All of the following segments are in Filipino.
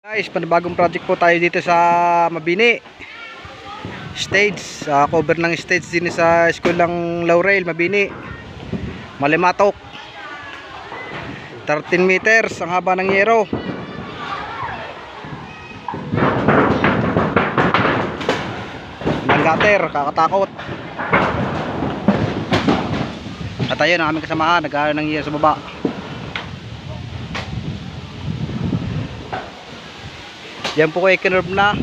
Guys, panibagong project po tayo dito sa Mabini Stage, cover ng stage din sa school ng Laurel, Mabini, Malimatok. 13 meters ang haba ng yero. Ng gutter, kakatakot. At ayun ang aming kasamahan, nag-aaral ng yero sa baba. Yan po kay Kinerb na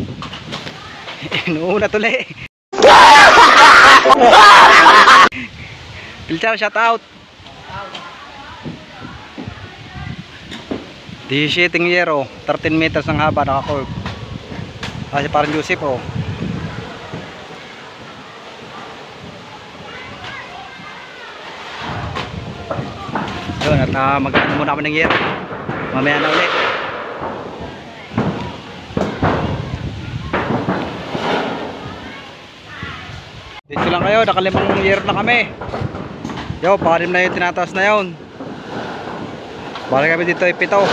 inuuna tuloy. Pilchar, shout out. 17 yero, 13 meters ang haba, naka-curve. Kasi parang Joseph oh. Yun, at mag-ano muna kami ng yero. Mamaya na ulit. Dito lang kayo, nakalimang year na kami. Yo, palim na yung tinataas na yun. Balik kami dito ay 7.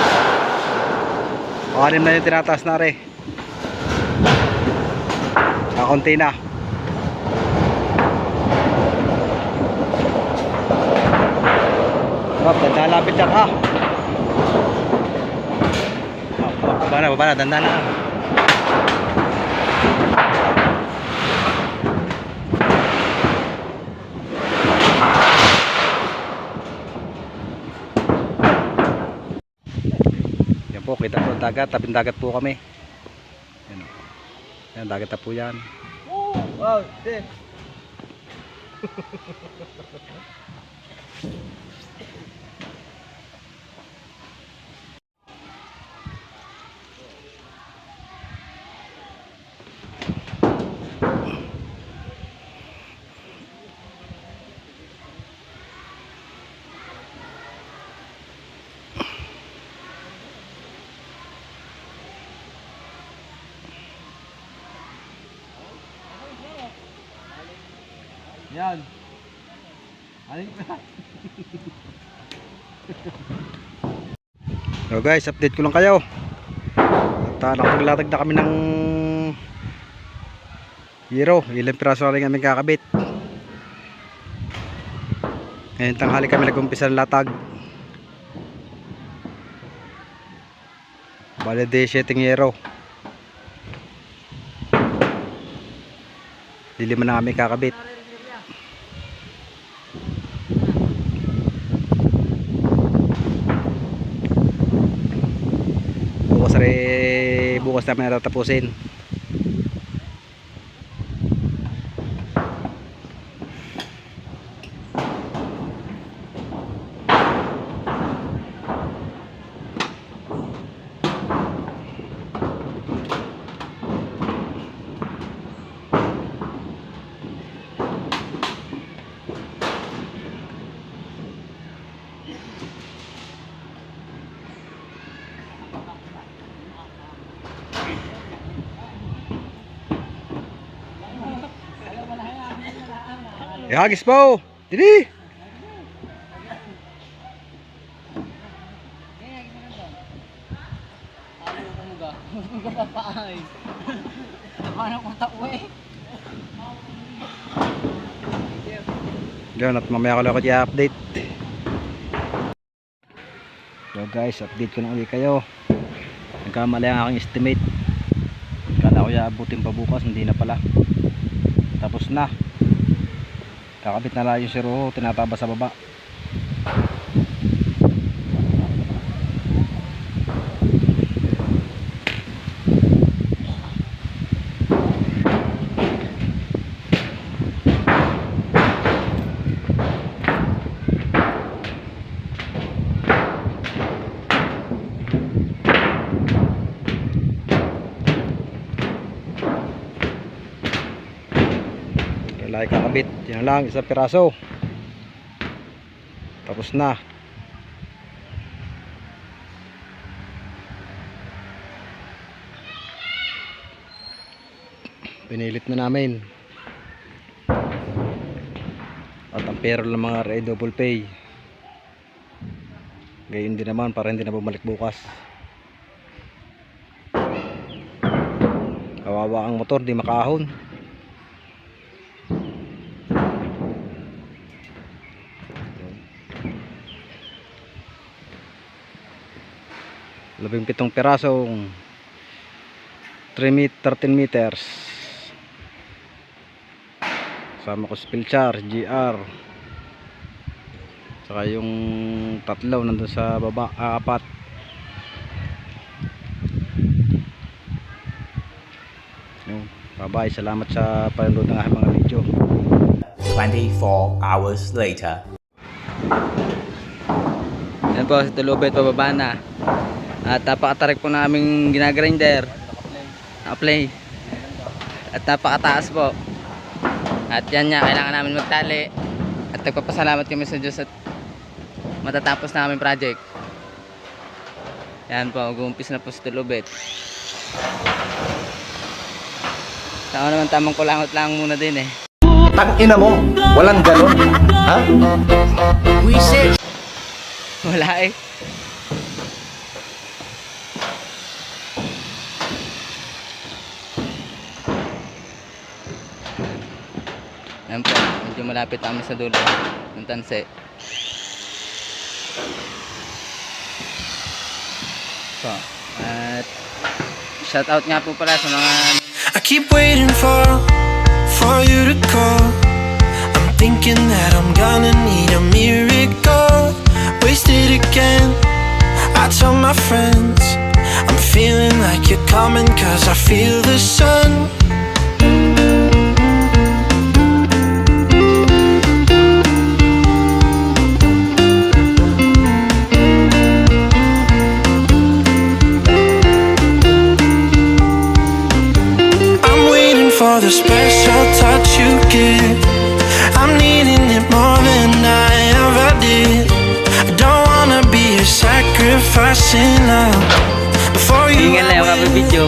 Palim na yung tinataas na rin. Kakunti na. Dandalapit dyan ha. Baba na, dandan na. Po, kita po dagat, tabing dagat po kami. Yan, yan dagat na po yan. Wow, din. Yan. Aling pa. So guys, update ko lang kayo. At nakapaglatag na kami ng hero. Ilang piraso lang kami kakabit. Ngayon tanghali kami nag-umpisa ng latag. Bale 17 hero. Liliman na kami kakabit. Bukas namin natatapusin. Hagis po. Dili. Diyan at mamaya ko lang i-update. So guys, update ko na ulit kayo. Nagkamali ang aking estimate. Kala ko i-abutin pa bukas, hindi na pala. Tapos na. Kakabit na lang yung siruho, tinataba sa baba. Lalaki kakabit, yan lang, isang piraso. Tapos na. Pinilit na namin. At ang pera ng mga double pay. Gayon din naman para hindi na bumalik bukas. kawawa ang motor, di makahon. Labing 7 pirasong 13 meters. Sama ko spilchar, GR. Saka yung tatlo nandun sa baba, 4. Bye-bye, salamat sa panonood ng aking mga video. 24 hours later. Yan po, si Tulubet pababa na. At napakatarik po naming ginagrinder. Naka-play. At napakataas po. At yan nga, kailangan namin magtali. At nagpapasalamat kami sa Diyos at matatapos na aming project. Yan po, mag-uumpis na po si Tulubet. Saka naman tamang kulangot lang muna din eh. Tangina mo, walang ganon. Ha? Wala eh. Ayan po, medyo malapit kami sa dulo ng tanse. So, at shout out nga po pala sa mga I keep waiting for you to call. I'm thinking that I'm gonna need a miracle. Wasted again. I tell my friends I'm feeling like you're coming 'cause I feel the sun. For the special touch you give, I'm needing it more than I ever did. I don't wanna be a sacrifice in love. Before you hingal na yung kapibidyo.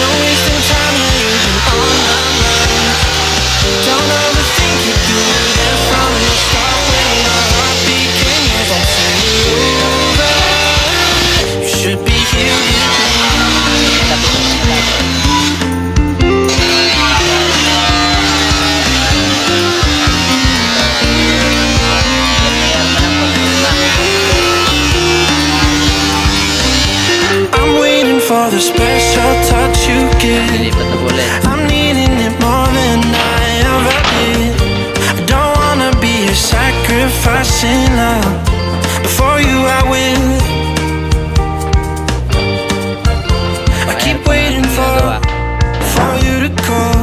no wasting time when you've been on my mind. Don't overthink it, do it from the start when your heart began. Yeah, don't say you're over. You should be here with me. I'm waiting for the special touch you give. Lilipat na ulit. I'm needing it more than I ever did. I don't wanna be a sacrifice in love. Before you I will. I keep waiting for you to call.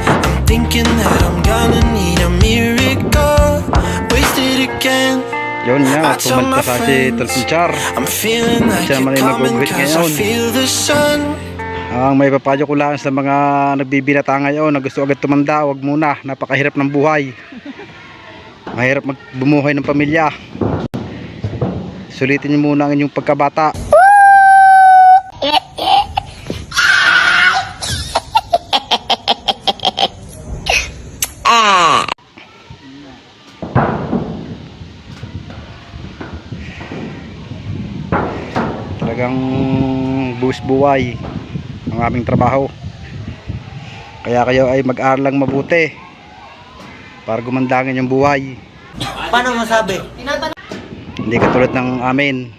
I'm thinking that I'm gonna need a miracle. Wasted again. Yun nga, I tell my pumunta sa si Tulpinchar. I'm feeling like Siya you're naman ay coming mag-uwit 'cause I ngayon. feel the sun. Ang may papayo ko lang sa mga nagbibinata ngayon na gusto agad tumanda, wag muna, napakahirap ng buhay. Mahirap bumuhay ng pamilya. Sulitin niyo muna ang inyong pagkabata. Talagang buwis buhay ang aming trabaho. Kaya kayo ay mag-aral lang mabuti para gumandangin yung buhay. Paano masabi? Hindi katulad ng amin.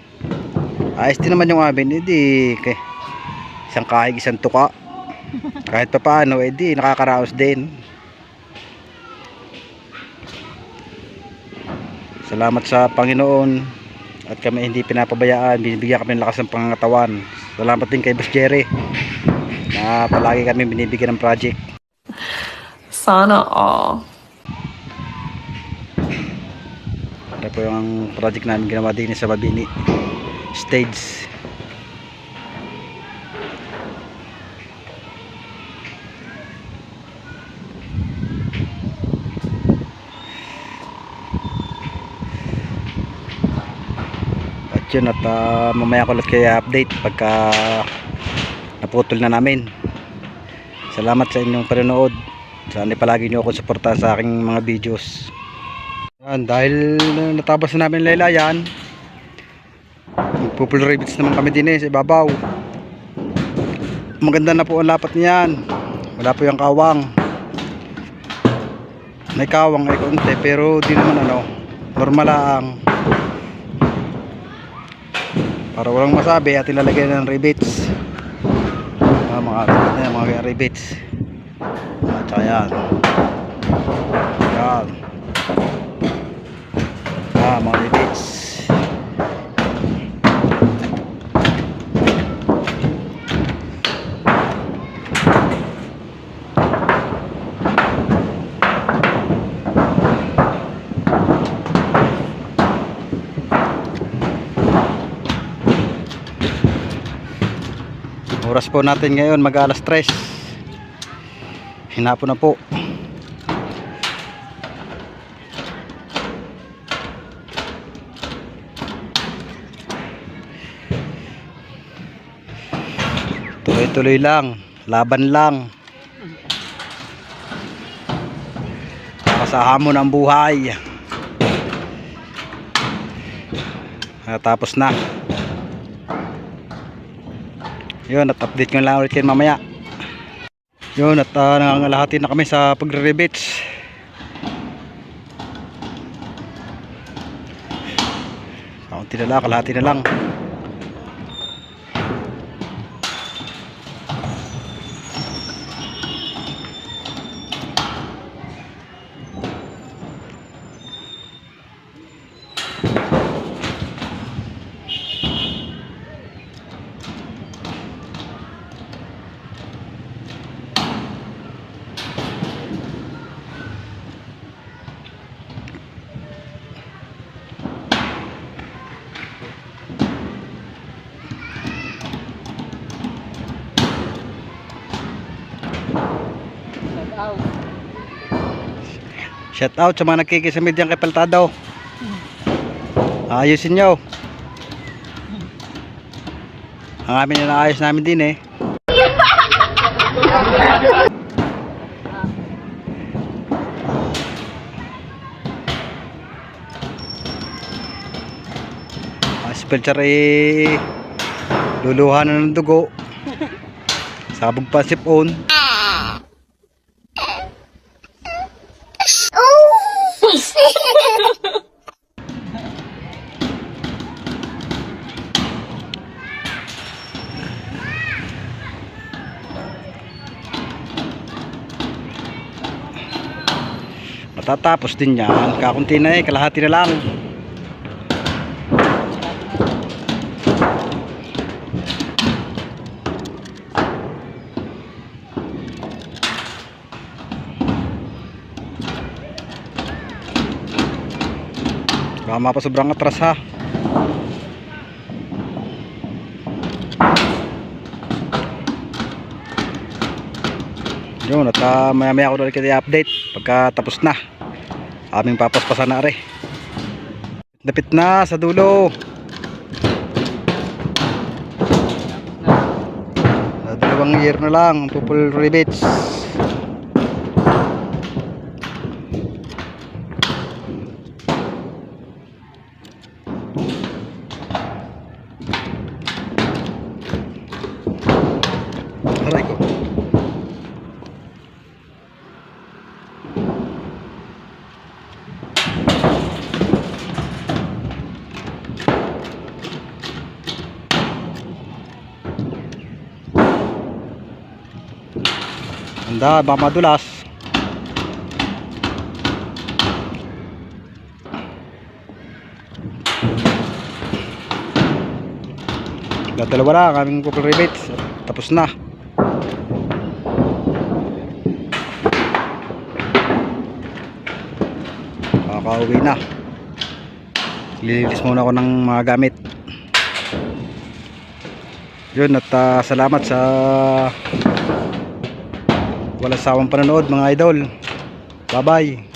Ayos din naman yung amin. Hindi isang kahig, isang tuka. Kahit pa paano, di nakakaraos din. Salamat sa Panginoon at kami hindi pinapabayaan, binibigyan kami ng lakas ng pangangatawan. Salamat din kay Boss Jerry na palagi kami binibigyan ng project. Sana all. Ito po yung project namin ginawa din sa Babini stage. yun, at mamaya ko ulit kayo update pagka naputol na namin. Salamat sa inyong panonood. Sana palagi nyo ako suportahan sa aking mga videos. Yan, dahil natapos na namin laylayan, magpo-full rivets naman kami din sa ibabaw. Maganda na po ang lapat niyan. Wala po yung kawang. May kawang ay konti pero di naman normal lang. Para walang masabi at ilalagay ng rivets. Mga rivets. At saka yan. Mga rivets. Oras po natin ngayon mag-alas 3. Hinapo na po. Tuloy-tuloy lang, laban lang. Sa hamon ang buhay. Tapos na. Yun, at update ko lang ulit kayo mamaya. Yun, at nangangalahati na kami sa pagre-rivets. Kaunti na lang, kalahati na lang. Shout out sa mga nagkikisamid dyan kay Paltado. Ayusin nyo. Ang amin na naayos namin din eh. Spelcher eh, luluhan na ng dugo. Sabog pa sipon. Matatapos din yan. Kakunti na kalahati na lang. Baka mapasobrang atras ha. Yun, at maya maya ko ulit kayo update pagka tapos na. Aming papaspasan na rin. Lapit na sa dulo. Dalawang year na lang full rivets. Aray ko. Handa, baka madulas. Dalawa lang kaming couple rivets. Tapos na. Makakauwi na. Lililis muna ako ng mga gamit. Yun, at salamat sa walang sawang panonood mga idol. Bye bye.